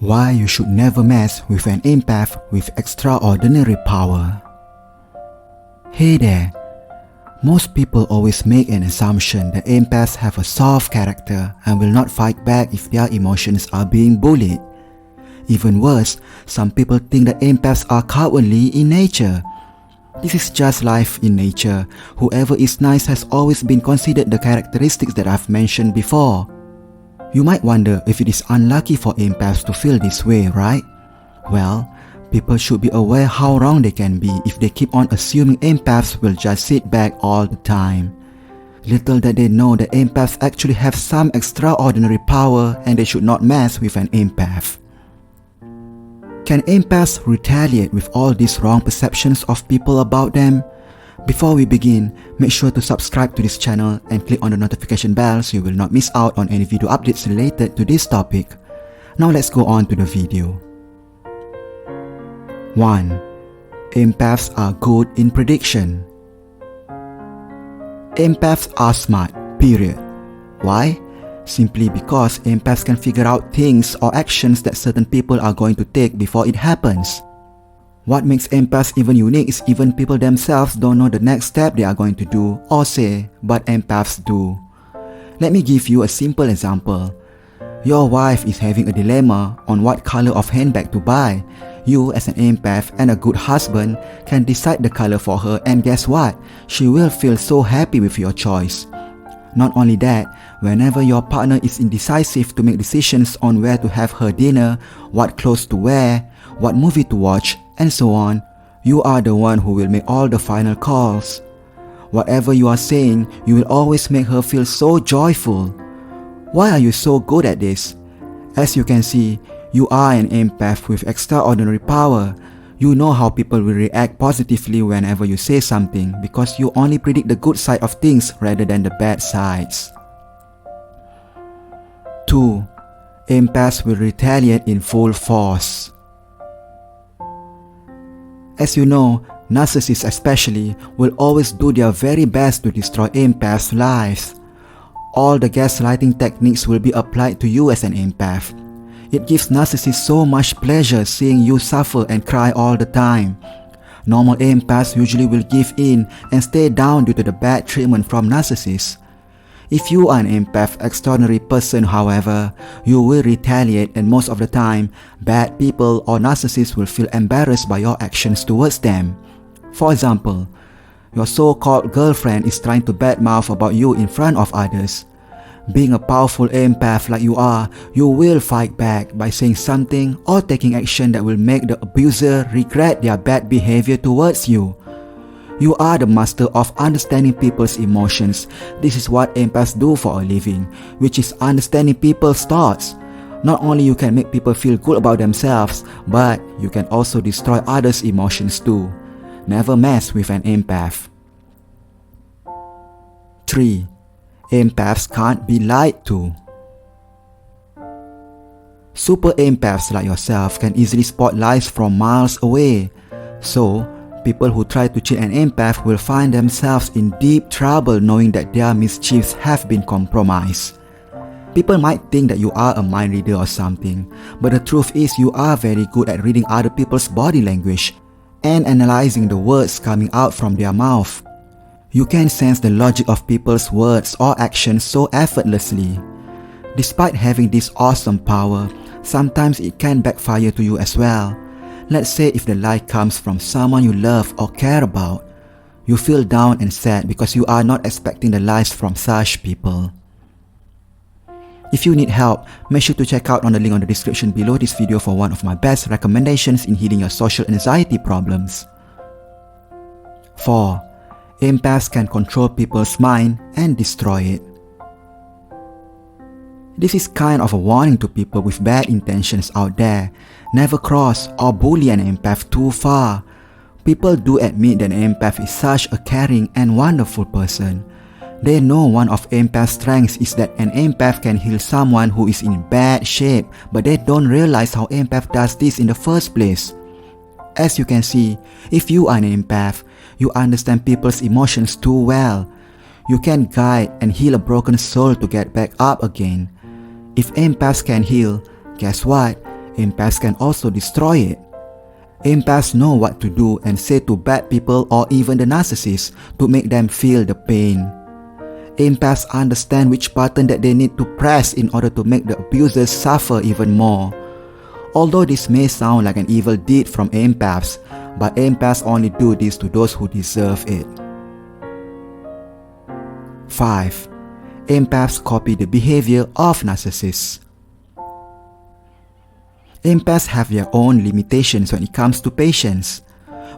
Why you should never mess with an empath with extraordinary power. Hey there. Most people always make an assumption that empaths have a soft character and will not fight back if their emotions are being bullied. Even worse, some people think that empaths are cowardly in nature. This is just life in nature. Whoever is nice has always been considered the characteristics that I've mentioned before. You might wonder if it is unlucky for empaths to feel this way, right? Well, people should be aware how wrong they can be if they keep on assuming empaths will just sit back all the time. Little that they know that empaths actually have some extraordinary power and they should not mess with an empath. Can empaths retaliate with all these wrong perceptions of people about them? Before we begin, make sure to subscribe to this channel and click on the notification bell so you will not miss out on any video updates related to this topic. Now let's go on to the video. 1. Empaths are good in prediction. Empaths are smart, period. Why? Simply because empaths can figure out things or actions that certain people are going to take before it happens. What makes empaths even unique is even people themselves don't know the next step they are going to do or say, but empaths do. Let me give you a simple example. Your wife is having a dilemma on what color of handbag to buy. You, as an empath and a good husband, can decide the color for her, and guess what? She will feel so happy with your choice. Not only that, whenever your partner is indecisive to make decisions on where to have her dinner, what clothes to wear, what movie to watch, and so on, you are the one who will make all the final calls. Whatever you are saying, you will always make her feel so joyful. Why are you so good at this? As you can see, you are an empath with extraordinary power. You know how people will react positively whenever you say something because you only predict the good side of things rather than the bad sides. 2. Empaths will retaliate in full force. As you know, narcissists especially will always do their very best to destroy empaths' lives. All the gaslighting techniques will be applied to you as an empath. It gives narcissists so much pleasure seeing you suffer and cry all the time. Normal empaths usually will give in and stay down due to the bad treatment from narcissists. If you are an empath extraordinary person, however, you will retaliate, and most of the time, bad people or narcissists will feel embarrassed by your actions towards them. For example, your so-called girlfriend is trying to badmouth about you in front of others. Being a powerful empath like you are, you will fight back by saying something or taking action that will make the abuser regret their bad behavior towards you. You are the master of understanding people's emotions. This is what empaths do for a living, which is understanding people's thoughts. Not only you can make people feel good about themselves, but you can also destroy others' emotions too. Never mess with an empath. 3. Empaths can't be lied to. Super empaths like yourself can easily spot lies from miles away. So, people who try to cheat an empath will find themselves in deep trouble knowing that their mischiefs have been compromised. People might think that you are a mind reader or something, but the truth is you are very good at reading other people's body language and analyzing the words coming out from their mouth. You can sense the logic of people's words or actions so effortlessly. Despite having this awesome power, sometimes it can backfire to you as well. Let's say if the lie comes from someone you love or care about, you feel down and sad because you are not expecting the lies from such people. If you need help, make sure to check out on the link on the description below this video for one of my best recommendations in healing your social anxiety problems. 4. Empaths can control people's mind and destroy it. This is kind of a warning to people with bad intentions out there. Never cross or bully an empath too far. People do admit that an empath is such a caring and wonderful person. They know one of empath's strengths is that an empath can heal someone who is in bad shape, but they don't realize how empath does this in the first place. As you can see, if you are an empath, you understand people's emotions too well. You can guide and heal a broken soul to get back up again. If empaths can heal, guess what? Empaths can also destroy it. Empaths know what to do and say to bad people or even the narcissist to make them feel the pain. Empaths understand which button that they need to press in order to make the abusers suffer even more. Although this may sound like an evil deed from empaths, but empaths only do this to those who deserve it. 5. Empaths copy the behavior of narcissists. Empaths have their own limitations when it comes to patience.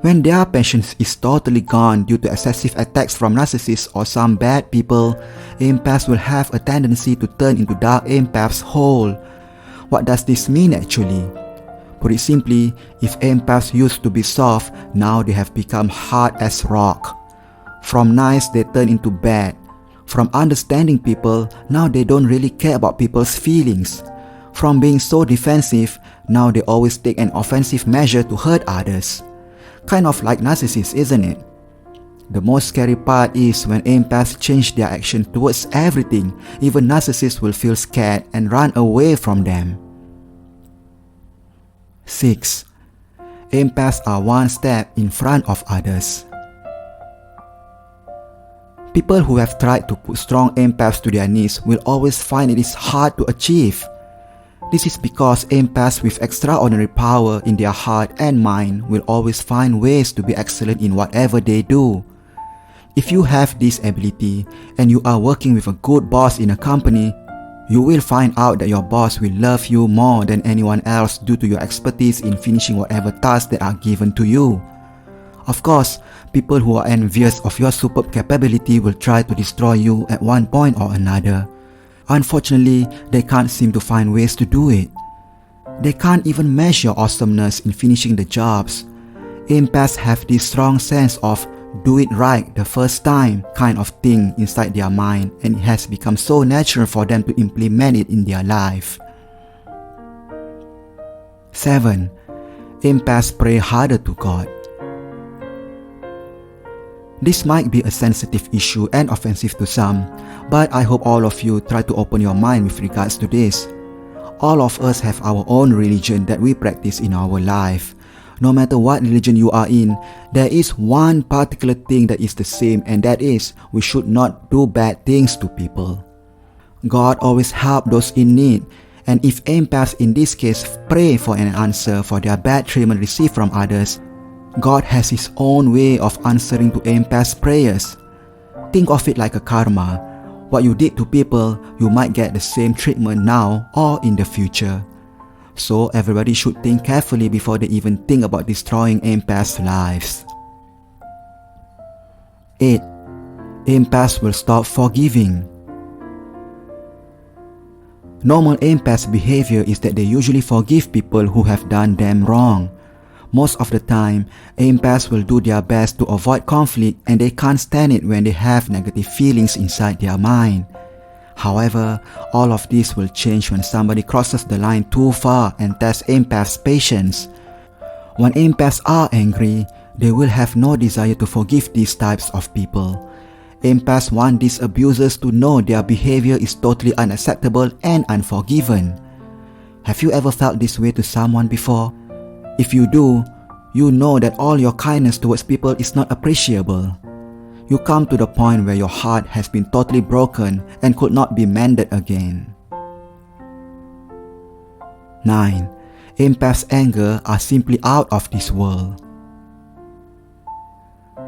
When their patience is totally gone due to excessive attacks from narcissists or some bad people, empaths will have a tendency to turn into dark empaths whole. What does this mean actually? Put it simply, if empaths used to be soft, now they have become hard as rock. From nice, they turn into bad. From understanding people, now they don't really care about people's feelings. From being so defensive, now they always take an offensive measure to hurt others. Kind of like narcissists, isn't it? The most scary part is when empaths change their action towards everything, even narcissists will feel scared and run away from them. 6. Empaths are one step in front of others. People who have tried to put strong empaths to their knees will always find it is hard to achieve. This is because empaths with extraordinary power in their heart and mind will always find ways to be excellent in whatever they do. If you have this ability and you are working with a good boss in a company, you will find out that your boss will love you more than anyone else due to your expertise in finishing whatever tasks that are given to you. Of course, people who are envious of your superb capability will try to destroy you at one point or another. Unfortunately, they can't seem to find ways to do it. They can't even measure your awesomeness in finishing the jobs. Empaths have this strong sense of do it right the first time kind of thing inside their mind, and it has become so natural for them to implement it in their life. 7. Empaths pray harder to God. This might be a sensitive issue and offensive to some, but I hope all of you try to open your mind with regards to this. All of us have our own religion that we practice in our life. No matter what religion you are in, there is one particular thing that is the same, and that is we should not do bad things to people. God always helps those in need, and if empaths in this case pray for an answer for their bad treatment received from others, God has His own way of answering to empaths' prayers. Think of it like a karma. What you did to people, you might get the same treatment now or in the future. So everybody should think carefully before they even think about destroying empaths' lives. 8. Empaths will stop forgiving. Normal empaths' behavior is that they usually forgive people who have done them wrong. Most of the time, empaths will do their best to avoid conflict, and they can't stand it when they have negative feelings inside their mind. However, all of this will change when somebody crosses the line too far and tests empaths' patience. When empaths are angry, they will have no desire to forgive these types of people. Empaths want these abusers to know their behavior is totally unacceptable and unforgiven. Have you ever felt this way to someone before? If you do, you know that all your kindness towards people is not appreciable. You come to the point where your heart has been totally broken and could not be mended again. 9. Empaths' anger are simply out of this world.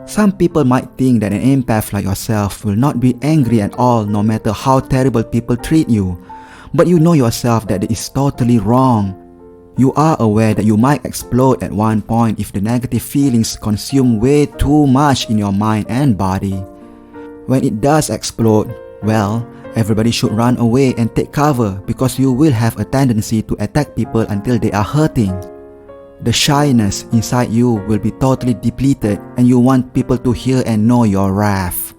Some people might think that an empath like yourself will not be angry at all no matter how terrible people treat you, but you know yourself that it is totally wrong. You are aware that you might explode at one point if the negative feelings consume way too much in your mind and body. When it does explode, well, everybody should run away and take cover because you will have a tendency to attack people until they are hurting. The shyness inside you will be totally depleted, and you want people to hear and know your wrath.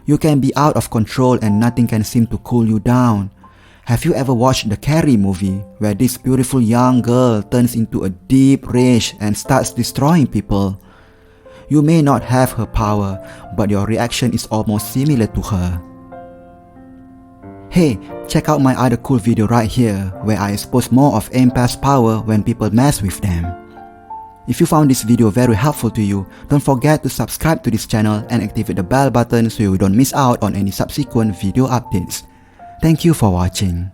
You can be out of control and nothing can seem to cool you down. Have you ever watched the Carrie movie where this beautiful young girl turns into a deep rage and starts destroying people? You may not have her power, but your reaction is almost similar to her. Hey, check out my other cool video right here where I expose more of empath's power when people mess with them. If you found this video very helpful to you, don't forget to subscribe to this channel and activate the bell button so you don't miss out on any subsequent video updates. Thank you for watching.